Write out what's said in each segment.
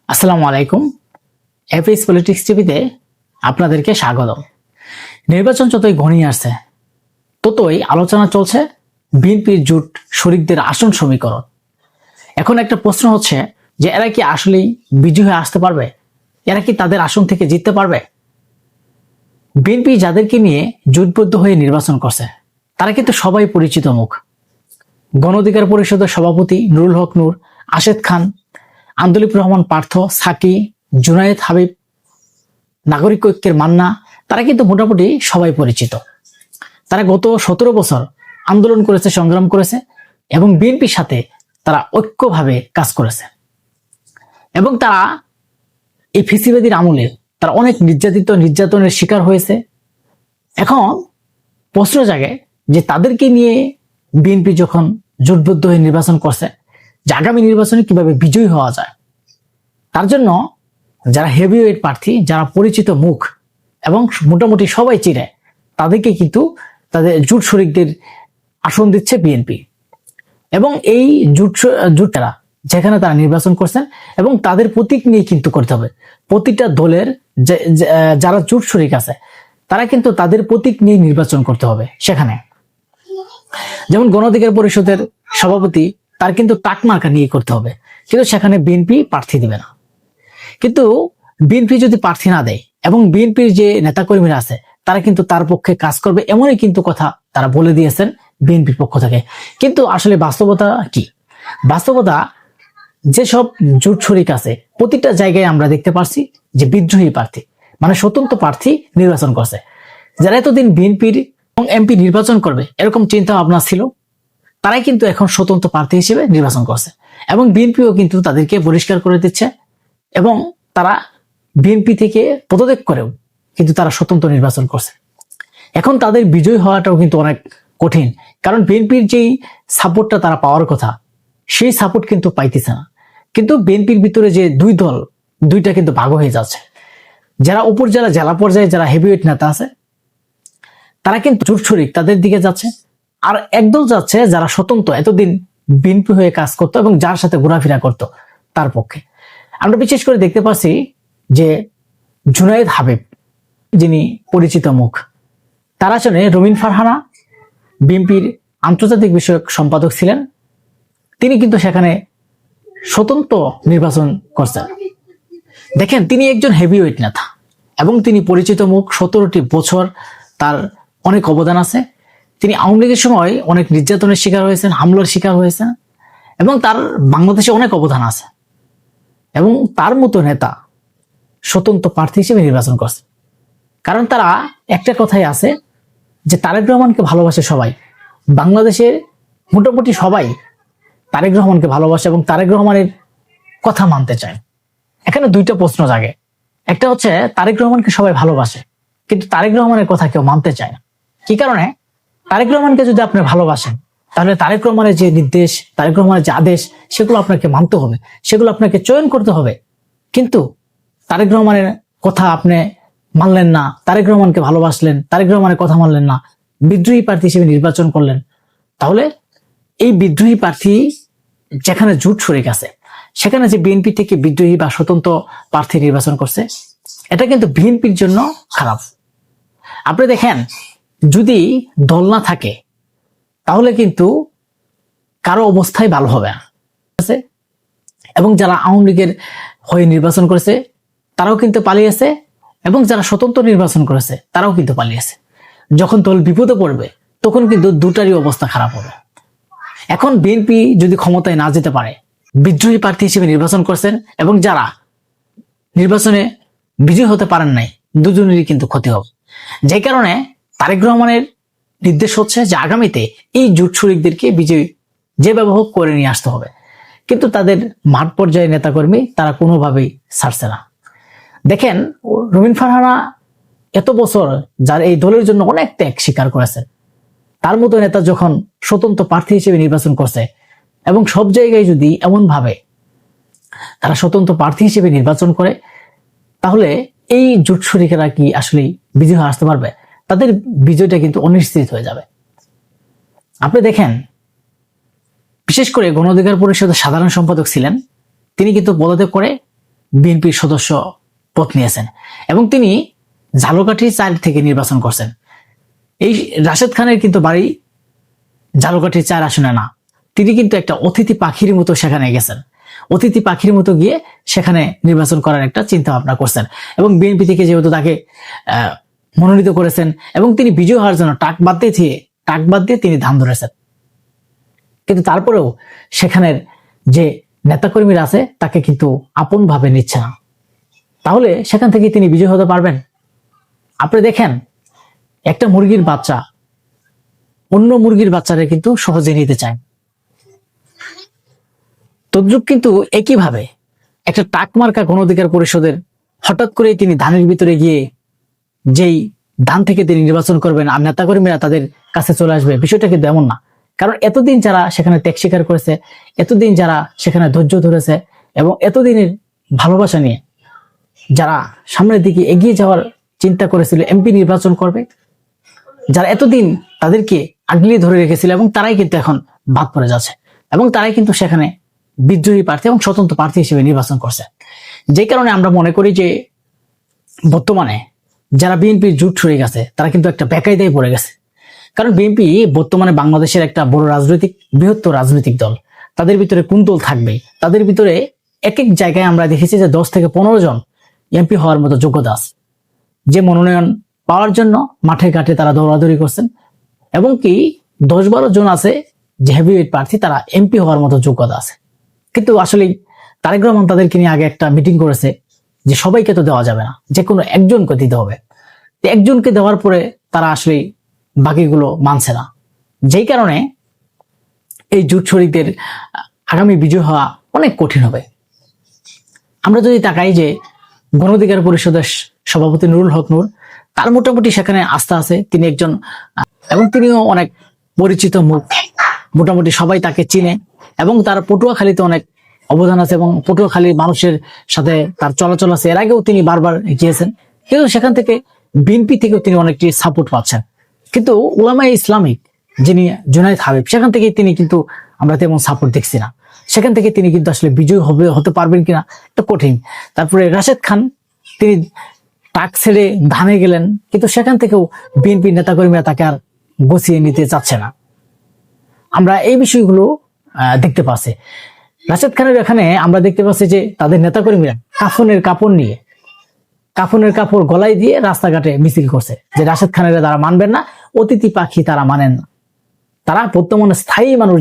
আসসালামু আলাইকুম। FS politics টিভিতে আপনাদেরকে স্বাগতম। নির্বাচন যতই ঘনিয়ে আসছে ততই আলোচনা চলছে বিএনপির জোট শরিকদের আসন সমীকরণ। এখন একটা প্রশ্ন হচ্ছে যে এরা কি আসলেই বিজয়ী হয়ে আসতে পারবে? এরা কি তাদের আসন থেকে জিততে পারবে? বিএনপি যাদেরকে নিয়ে জোটবদ্ধ হয়ে নির্বাচন করছে তারা কিন্তু সবাই পরিচিত মুখ। গণ অধিকার পরিষদের সভাপতি নুরুল হক নূর, আশেদ খান, আন্দোলিক রহমান পার্থ, সাকি, জুনায়েদ হাবিব, নাগরিক ঐক্যের মান্না, তারা কিন্তু মোটামুটি সবাই পরিচিত। তারা গত 17 বছর আন্দোলন করেছে, সংগ্রাম করেছে এবং বিএনপির সাথে তারা ঐক্যভাবে কাজ করেছে এবং তারা এই ফ্যাসিবাদীর আমলে তারা অনেক নির্যাতনের শিকার হয়েছে। এখন প্রশ্ন জাগে যে তাদেরকে নিয়ে বিএনপি যখন জোটবদ্ধ হয়ে নির্বাচন করছে যে আগামী নির্বাচনে কিভাবে বিজয়ী হওয়া যায়, তার জন্য যারা হেভিওয়েট প্রার্থী, যারা পরিচিত মুখ এবং মোটামুটি সবাই চিনে, তাদেরকে কিন্তু তাদের জোট শরিকদের আসন দিচ্ছে বিএনপি। এবং এই জোটরা যেখানে তারা নির্বাচন করছেন এবং তাদের প্রতীক নিয়ে কিন্তু করতে হবে। প্রতিটা দলের যারা জোট শরিক আছে তারা কিন্তু তাদের প্রতীক নিয়ে নির্বাচন করতে হবে। সেখানে যেমন গণ অধিকার পরিষদের সভাপতি, তার কিন্তু টাক মার্কা নিয়ে করতে হবে, কিন্তু সেখানে বিএনপি প্রার্থী দিবে না। কিন্তু বিএনপি যদি প্রার্থী না দেয় এবং বিএনপির যে নেতাকর্মীরা আছে তারা কিন্তু তার পক্ষে কাজ করবে, এমনই কিন্তু কথা তারা বলে দিয়েছেন বিএনপির পক্ষ থেকে। কিন্তু আসলে বাস্তবতা কি? বাস্তবতা যেসব জোট শরিক আছে প্রতিটা জায়গায় আমরা দেখতে পাচ্ছি যে বিদ্রোহী প্রার্থী, মানে স্বতন্ত্র প্রার্থী নির্বাচন করছে। যারা এতদিন বিএনপির এবং এমপি নির্বাচন করবে এরকম চিন্তা ভাবনা ছিল, তারাই কিন্তু এখন স্বতন্ত্র প্রার্থী হিসেবে নির্বাচন করছে এবং বিএনপিও কিন্তু তাদেরকে পরিষ্কার করে দিচ্ছে এবং তারা বিএনপি থেকে পদত্যাগ করেও কিন্তু তারা স্বতন্ত্র নির্বাচন করছে। এখন তাদের বিজয় হওয়াটাও কিন্তু অনেক কঠিন, কারণ বিএনপির যেই সাপোর্টটা তারা পাওয়ার কথা সেই সাপোর্ট কিন্তু পাইতেছে না। কিন্তু বিএনপির ভিতরে যে দুই দল, দুইটা কিন্তু ভাগ হয়ে যাচ্ছে। যারা উপজেলা, জেলা পর্যায়ে যারা হেভিওয়েট নেতা আছে তারা কিন্তু জোট শরিক তাদের দিকে যাচ্ছে, আর একদল যাচ্ছে যারা স্বতন্ত্র এতদিন বিএনপি হয়ে কাজ করতো এবং যার সাথে ঘোরাফেরা করতো তার পক্ষে। আমরা বিশেষ করে দেখতে পাচ্ছি যে জুনায়েদ হাবিব, যিনি পরিচিত মুখ, তার আসনে রমিন ফারহানা বিএনপির আন্তর্জাতিক বিষয়ক সম্পাদক ছিলেন, তিনি কিন্তু সেখানে স্বতন্ত্র নির্বাচন করছেন। দেখেন, তিনি একজন হেভিওয়েট নেতা এবং তিনি পরিচিত মুখ। 17টি বছর তার অনেক অবদান আছে। তিনি আওয়ামী লীগের সময় অনেক নির্যাতনের শিকার হয়েছেন, হামলার শিকার হয়েছেন এবং তার বাংলাদেশে অনেক অবদান আছে এবং তার মতো নেতা স্বতন্ত্র প্রার্থী হিসেবে নির্বাচন করছে। কারণ তারা একটা কথাই আছে যে তারেক রহমানকে ভালোবাসে সবাই, বাংলাদেশের মোটামুটি সবাই তারেক রহমানকে ভালোবাসে এবং তারেক রহমানের কথা মানতে চায়। এখানে দুইটা প্রশ্ন জাগে। একটা হচ্ছে তারেক রহমানকে সবাই ভালোবাসে কিন্তু তারেক রহমানের কথা কেউ মানতে চায় না। কি কারণে? তারেক রহমানকে যদি আপনি ভালোবাসেন তাহলে তারেক রহমানের যে নির্দেশ, তারেক রহমানের যে আদেশ, সেগুলো আপনাকে মানতে হবে, সেগুলো আপনাকে চয়ন করতে হবে। কিন্তু তারেক রহমানের কথা আপনি মানলেন না, তারেক রহমানকে ভালোবাসলেন, তারেক রহমানের কথা মানলেন না, বিদ্রোহী প্রার্থী হিসেবে নির্বাচন করলেন, তাহলে এই বিদ্রোহী প্রার্থী যেখানে জোট শরিক আছে সেখানে যে বিএনপি থেকে বিদ্রোহী বা স্বতন্ত্র প্রার্থী নির্বাচন করছে, এটা কিন্তু বিএনপির জন্য খারাপ। আপনি দেখেন, যদি দল না থাকে তাহলে কিন্তু কারো অবস্থাই ভালো হবে না। এবং যারা আওয়ামী লীগের হয়ে নির্বাচন করেছে তারাও কিন্তু পালিয়েছে এবং যারা স্বতন্ত্র নির্বাচন করেছে তারাও কিন্তু পালিয়েছে। যখন দল বিপদে পড়বে তখন কিন্তু দুটারই অবস্থা খারাপ হবে। এখন বিএনপি যদি ক্ষমতায় না যেতে পারে, বিদ্রোহী প্রার্থী হিসেবে নির্বাচন করছেন এবং যারা নির্বাচনে বিজয়ী হতে পারেন নাই, দুজনেরই কিন্তু ক্ষতি হবে। যে কারণে তারেক রহমানের নির্দেশ হচ্ছে যে আগামীতে এই জোট শরিকদেরকে বিজয়ী যেভাবে হোক করে নিয়ে আসতে হবে। কিন্তু তাদের মাঠ পর্যায়ে নেতাকর্মী তারা কোনোভাবেই ছাড়ছে না। দেখেন, রমিন ফারহানা এত বছর যার এই দলের জন্য অনেক ত্যাগ স্বীকার করেছেন, তার মতো নেতা যখন স্বতন্ত্র প্রার্থী হিসেবে নির্বাচন করছে এবং সব জায়গায় যদি এমন ভাবে তারা স্বতন্ত্র প্রার্থী হিসেবে নির্বাচন করে, তাহলে এই জোট শরিকেরা কি আসলে বিজয়ী হয়ে আসতে পারবে? তাদের বিজয়টা কিন্তু অনিশ্চিত হয়ে যাবে। আপনি দেখেন, বিশেষ করে গণ অধিকার পরিষদের সাধারণ সম্পাদক ছিলেন, তিনি কিন্তু পদত্যাগ করে বিএনপির সদস্য পদ নিয়েছেন এবং তিনি ঝালকাঠি 4 থেকে নির্বাচন করছেন। এই রাশেদ খানের কিন্তু বাড়ি ঝালকাঠি 4 আসনে না, তিনি কিন্তু একটা অতিথি পাখির মতো সেখানে গেছেন, অতিথি পাখির মতো গিয়ে সেখানে নির্বাচন করার একটা চিন্তা ভাবনা করছেন এবং বিএনপি থেকে যেহেতু তাকে মনোনীত করেছেন এবং তিনি বিজয় হওয়ার জন্য টাক বাদ দিয়ে তিনি ধান ধরেছেন, কিন্তু তারপরেও সেখানের যে নেতাকর্মীরা আছে তাকে কিন্তু আপন ভাবে নিচ্ছে না। তাহলে সেখান থেকে তিনি বিজয় হতে পারবেন? আপনি দেখেন, একটা মুরগির বাচ্চা অন্য মুরগির বাচ্চারা কিন্তু সহজে নিতে চায়। তদ্রুপ কিন্তু একইভাবে একটা টাক মার্কা গণ অধিকার পরিষদের হঠাৎ করে তিনি ধানের ভিতরে গিয়ে যেই ধান থেকে তিনি নির্বাচন করবেন আর নেতাকর্মীরা তাদের কাছে চলে আসবে, বিষয়টা কিন্তু এমন না। কারণ এতদিন যারা সেখানে ত্যাগ স্বীকার করেছে, এতদিন যারা সেখানে ধৈর্য ধরেছে এবং এতদিনের ভালোবাসা নিয়ে যারা সামনের দিকে এগিয়ে যাওয়ার চিন্তা করেছিল, এমপি নির্বাচন করবে, যারা এতদিন তাদেরকে আগলিয়ে ধরে রেখেছিল এবং তারাই কিন্তু এখন বাদ পড়ে যাচ্ছে এবং তারাই কিন্তু সেখানে বিদ্রোহী প্রার্থী এবং স্বতন্ত্র প্রার্থী হিসেবে নির্বাচন করছে। যে কারণে আমরা মনে করি যে বর্তমানে যারা বিএনপির জুট সরে গেছে তারা কিন্তু একটা বেকায়দায় পড়ে গেছে। কারণ বিএনপি বর্তমানে বাংলাদেশের একটা বড় বৃহত্তর রাজনৈতিক দল, তাদের ভিতরে কুন্তল থাকবে, তাদের ভিতরে এক এক জায়গায় আমরা দেখেছি যে 10 থেকে 15 জন এমপি হওয়ার মতো যোগ্যতা আছে, যে মনোনয়ন পাওয়ার জন্য মাঠে ঘাটে তারা দৌড়াদৌড়ি করছেন এবং কি 10-12 জন আছে যে হেভিওয়েট প্রার্থী, তারা এমপি হওয়ার মতো যোগ্যতা আছে। কিন্তু আসলে তারেক রহমান তাদেরকে নিয়ে আগে একটা মিটিং করেছে যে সবাইকে তো দেওয়া যাবে না, যে কোনো একজনকে দিতে হবে। একজনকে দেওয়ার পরে তারা আসলে বাকিগুলো মানছে না, যেই কারণে এই জুট শরিকদের আগামী বিজয় হওয়া অনেক কঠিন হবে। আমরা যদি তাকাই যে গণ অধিকার পরিষদের সভাপতি নুরুল হক নূর, তার মোটামুটি সেখানে আস্থা আছে, তিনি একজন এবং তিনিও অনেক পরিচিত মুখ, মোটামুটি সবাই তাকে চিনে এবং তার পটুয়াখালীতে অনেক অবদান আছে এবং পটুয়াখালীর মানুষের সাথে তার চলাচল আছে। এর আগেও তিনি বারবার গিয়েছেন, কিন্তু সেখান থেকে বিএনপি থেকেও তিনি অনেকটি সাপোর্ট পাচ্ছেন। কিন্তু উলামায়ে ইসলামিক যিনি জুনায়েদ হাবিব, সেখান থেকে তিনি কিন্তু আমরা তেমন সাপোর্ট দেখছি না। সেখান থেকে তিনি কিন্তু আসলে বিজয় হতে পারবেন কিনা এটা কঠিন। তারপরে রাশেদ খান, তিনি টাক ছেড়ে ধানে গেলেন, কিন্তু সেখান থেকেও বিএনপি নেতাকর্মীরা তাকে আর গুছিয়ে নিতে চাচ্ছে না। আমরা এই বিষয়গুলো দেখতে পাচ্ছি। রাশেদ খানের এখানে আমরা দেখতে পাচ্ছি যে তাদের নেতাকর্মীরা কাফনের কাপড় গলায় দিয়ে রাস্তাঘাটে মিছিল করছে যে রাশেদ খানের তারা মানবেন না, অতিথি পাখি তারা মানেন না। তারা বর্তমানে স্থায়ী মানুষ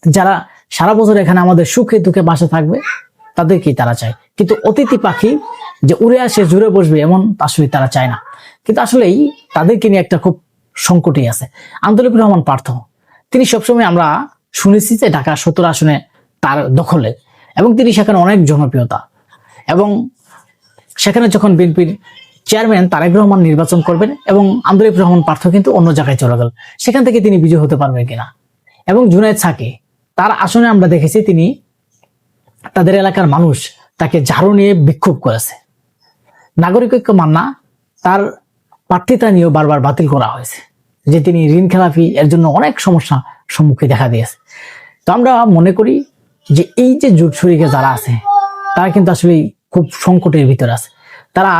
যারা সারা বছর এখানে আমাদের সুখে দুঃখে বাসা থাকবে, তাদেরকেই তারা চায়। কিন্তু অতিথি পাখি যে উড়ে আসে জুড়ে বসবে এমন আসলে তারা চায় না। কিন্তু আসলেই তাদেরকে নিয়ে একটা খুব সংকটই আছে। আন্দোলকুর রহমান পার্থ, তিনি সবসময় আমরা শুনেছি যে ঢাকা 17 আসনে তার দখলে এবং তিনি সেখানে অনেক জনপ্রিয়তা এবং সেখানে যখন বিএনপির চেয়ারম্যান তারেক রহমান নির্বাচন করবেন এবং আন্দোলকুর রহমান পার্থ কিন্তু অন্য জায়গায় চলে গেল, সেখান থেকে তিনি বিজয় হতে পারবেন কিনা। এবং জুনায়েদ সাকি, তার আসনে আমরা দেখেছি তিনি তাদের এলাকার মানুষ তাকে ঝাড়ু নিয়ে বিক্ষোভ করেছে। নাগরিকত্ব মান্না, তার প্রার্থিতা নিয়েও বারবার বাতিল করা হয়েছে যে তিনি ঋণ খেলাপি, এর জন্য অনেক সমস্যা সম্মুখে দেখা দিয়েছে। তো আমরা মনে করি যে এই যে জোট শরিকে যারা আছে তারা কিন্তু আসলে খুব সংকটের ভিতরে আছে। তারা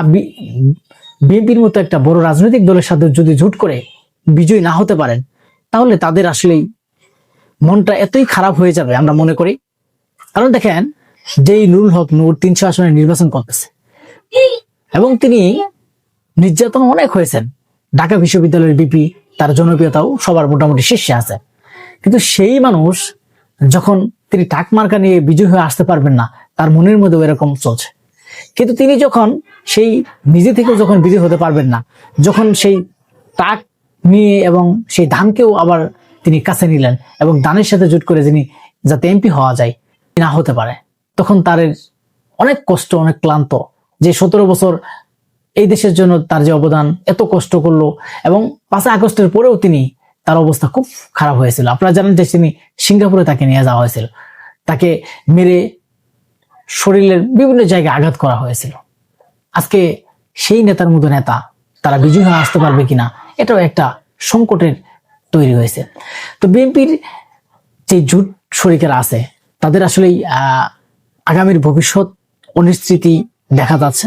বিএনপির মতো একটা বড় রাজনৈতিক দলের সাথে যদি জোট করে বিজয় না হতে পারেন, তাহলে তাদের আসলেই মনটা এতই খারাপ হয়ে যাবে আমরা মনে করি। কারণ দেখেন, যেই নুরুল হক নূর 300 আসনে নির্বাচন করতেছে এবং তিনি নির্যাতন অনেক হয়েছেন, ঢাকা বিশ্ববিদ্যালয়ের বিপি, তার জনপ্রিয়তাও সবার মোটামুটি শীর্ষে আছে। কিন্তু সেই মানুষ যখন তিনি টাক মার্কা নিয়ে বিজয় হয়ে আসতে পারবেন না, তার মনের মধ্যে এরকম চলছে। কিন্তু তিনি যখন সেই নিজে থেকেও যখন বিজয় হতে পারবেন না, যখন সেই টাক নিয়ে এবং সেই ধানকেও আবার তিনি কাছে নিলেন এবং ধানের সাথে জোট করে যিনি যাতে এমপি হওয়া যায় না হতে পারে, তখন তার অনেক কষ্ট, অনেক ক্লান্ত, যে 17 বছর এই দেশের জন্য তার যে অবদান, এত কষ্ট করলো এবং 5 আগস্টের পরেও তার অবস্থা খুব খারাপ হয়েছিল। আপনারা জানেন যে তিনি সিঙ্গাপুরে তাকে নিয়ে যাওয়া হয়েছিল, তাকে মেরে শরীরের বিভিন্ন জায়গায় আঘাত করা হয়েছিল। আজকে সেই নেতার মতো নেতা তারা বিজয়ী হয়ে আসতে পারবে কিনা, এটাও একটা সংকটের তৈরি হয়েছে। তো বিএনপির যে জোট শরিকেরা আছে তাদের আসলেই আগামীর ভবিষ্যৎ অনিশ্চিতি দেখা যাচ্ছে।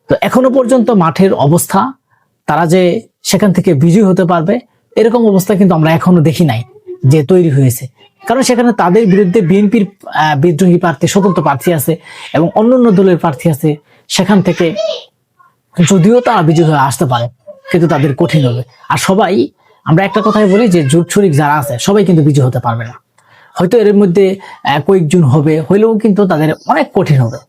তো এখনো পর্যন্ত মাঠের অবস্থা, তারা যে সেখান থেকে বিজয়ী হতে পারবে এরকম অবস্থা কিন্তু আমরা এখনো দেখি নাই যে তৈরি হয়েছে। কারণ সেখানে তাদের বিরুদ্ধে বিএনপির বিদ্রোহী প্রার্থী, স্বতন্ত্র প্রার্থী আছে এবং অন্যান্য দলের প্রার্থী আছে। সেখান থেকে যদিও তারা বিজয়ী হয়ে আসতে পারে, কিন্তু তাদের কঠিন হবে। আর সবাই, আমরা একটা কথাই বলি যে জোট শরিক যারা আছে সবাই কিন্তু বিজয়ী হতে পারবে না। হয়তো এর মধ্যে কয়েকজন হবে, হইলেও কিন্তু তাদের অনেক কঠিন হবে।